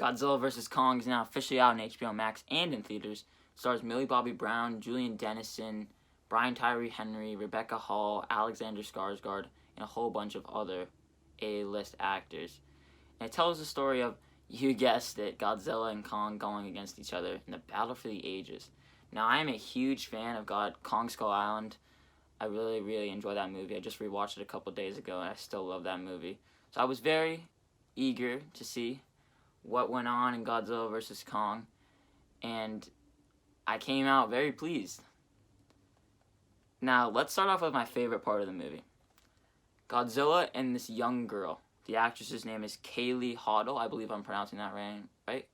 Godzilla vs. Kong is now officially out on HBO Max and in theaters. It stars Millie Bobby Brown, Julian Dennison, Brian Tyree Henry, Rebecca Hall, Alexander Skarsgård, and a whole bunch of other A-list actors. And it tells the story of, you guessed it, Godzilla and Kong going against each other in the battle for the ages. Now, I am a huge fan of Kong Skull Island. I really, really enjoy that movie. I just rewatched it a couple days ago, and I still love that movie. So I was very eager to see what went on in Godzilla vs. Kong, and I came out very pleased. Now, let's start off with my favorite part of the movie. Godzilla and this young girl. The actress's name is Kaylee Hoddle. I believe I'm pronouncing that right?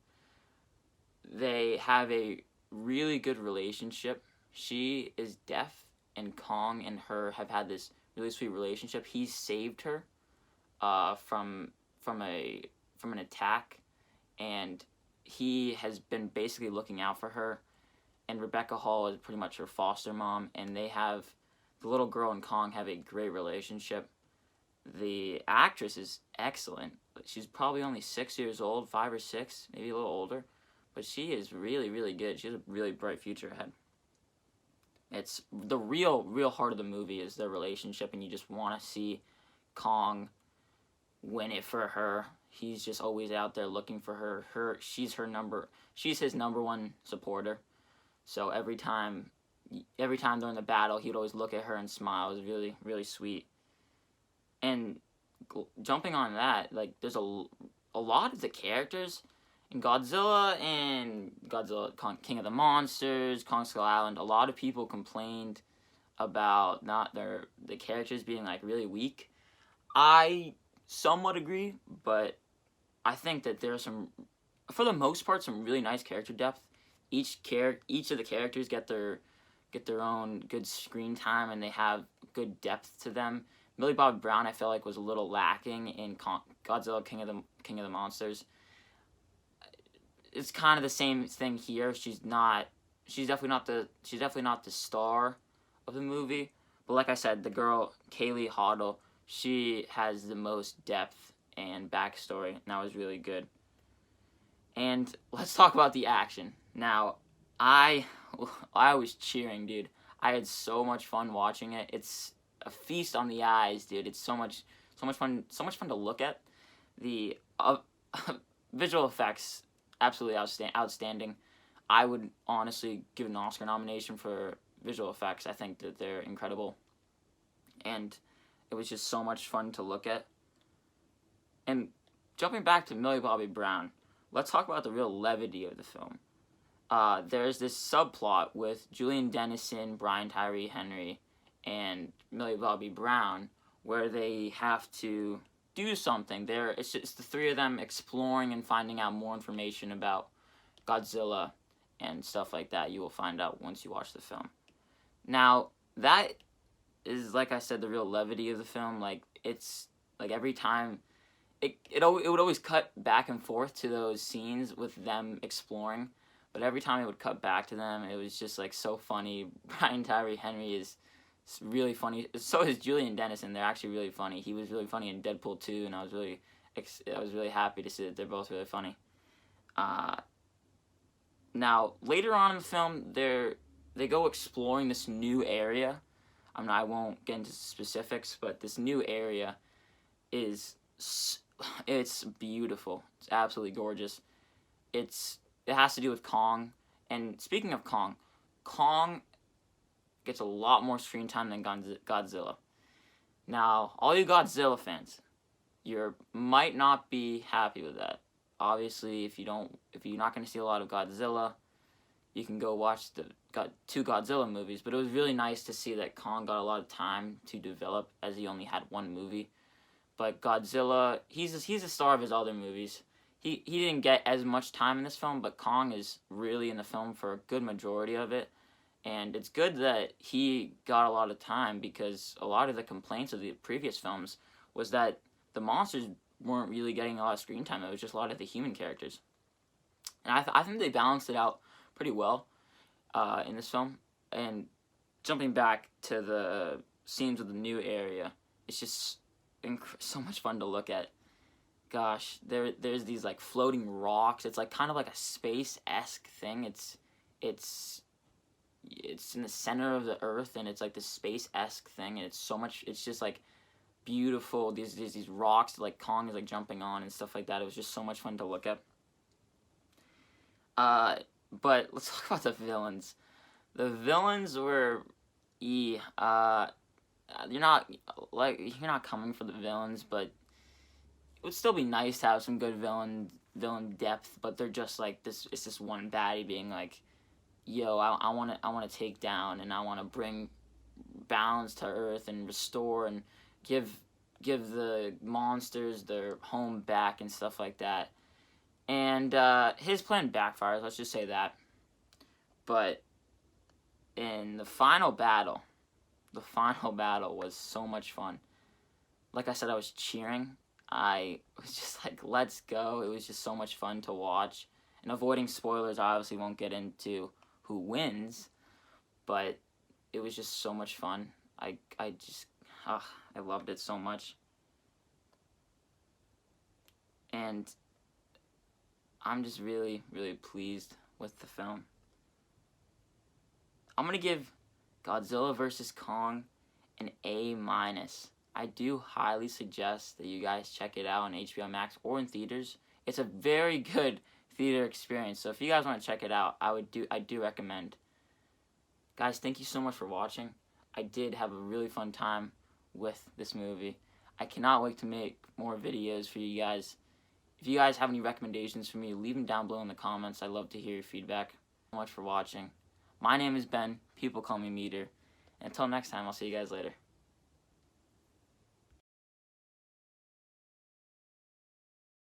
They have a really good relationship. She is deaf, and Kong and her have had this really sweet relationship. He saved her from an attack, and he has been basically looking out for her. And Rebecca Hall is pretty much her foster mom, and the little girl and Kong have a great relationship. The actress is excellent. She's probably only 6 years old, 5 or 6, maybe a little older, but she is really, really good. She has a really bright future ahead. It's the real heart of the movie is their relationship, and you just want to see Kong win it for her. He's just always out there looking for her. She's his number one supporter. So every time during the battle, he would always look at her and smile. It was really, really sweet. And jumping on that, like, there's a lot of the characters in Godzilla King of the Monsters, Kong Skull Island. A lot of people complained about the characters being like really weak. I somewhat agree, but I think that there's for the most part, some really nice character depth. Each of the characters get their own good screen time, and they have good depth to them. Millie Bobby Brown, I felt like, was a little lacking in Godzilla King of the Monsters. It's kind of the same thing here. She's definitely not the star of the movie. But like I said, the girl Kaylee Hoddle, she has the most depth and backstory, and that was really good. And let's talk about the action. Now, I was cheering, dude. I had so much fun watching it. It's a feast on the eyes, dude. It's so much fun to look at. The visual effects, absolutely outstanding. I would honestly give an Oscar nomination for visual effects. I think that they're incredible, and it was just so much fun to look at. And jumping back to Millie Bobby Brown, let's talk about the real levity of the film. There's this subplot with Julian Dennison, Brian Tyree Henry, and Millie Bobby Brown, where they have to do something. It's the three of them exploring and finding out more information about Godzilla and stuff like that. You will find out once you watch the film. Now, that is, like I said, the real levity of the film. Like, it's like every time it would always cut back and forth to those scenes with them exploring, but every time it would cut back to them, it was just like so funny. Brian Tyree Henry is really funny. So is Julian Dennison. They're actually really funny. He was really funny in Deadpool 2, and I was really happy to see that they're both really funny. Now, later on in the film, they go exploring this new area. I won't get into specifics, but this new area it's beautiful. It's absolutely gorgeous. It has to do with Kong. And speaking of Kong gets a lot more screen time than Godzilla. Now, all you Godzilla fans, you might not be happy with that. Obviously, if you're not going to see a lot of Godzilla, you can go watch the two Godzilla movies. But it was really nice to see that Kong got a lot of time to develop, as he only had one movie. But Godzilla, he's the star of his other movies. He didn't get as much time in this film, but Kong is really in the film for a good majority of it. And it's good that he got a lot of time, because a lot of the complaints of the previous films was that the monsters weren't really getting a lot of screen time. It was just a lot of the human characters. And I think they balanced it out pretty well in this film. And jumping back to the scenes of the new area, it's just so much fun to look at. gosh, there's these like floating rocks. It's like kind of like a space-esque thing. It's in the center of the earth, and it's like this space-esque thing, and it's just like beautiful. These rocks like Kong is like jumping on and stuff like that. It was just so much fun to look at. But let's talk about the villains. The villains were you're not coming for the villains, but it would still be nice to have some good villain depth. But they're just like this. It's this one baddie being like, "Yo, I want to take down, and I want to bring balance to Earth and restore and give the monsters their home back and stuff like that." And his plan backfires. Let's just say that. But in the final battle was so much fun. Like I said, I was cheering. I was just like, let's go. It was just so much fun to watch. And avoiding spoilers, I obviously won't get into who wins, but it was just so much fun. I loved it so much. And I'm just really, really pleased with the film. I'm going to give Godzilla vs. Kong an A-. I do highly suggest that you guys check it out on HBO Max or in theaters. It's a very good theater experience. So if you guys want to check it out, I do recommend. Guys, thank you so much for watching. I did have a really fun time with this movie. I cannot wait to make more videos for you guys. If you guys have any recommendations for me, leave them down below in the comments. I'd love to hear your feedback. Thank you so much for watching. My name is Ben. People call me Meter. Until next time, I'll see you guys later.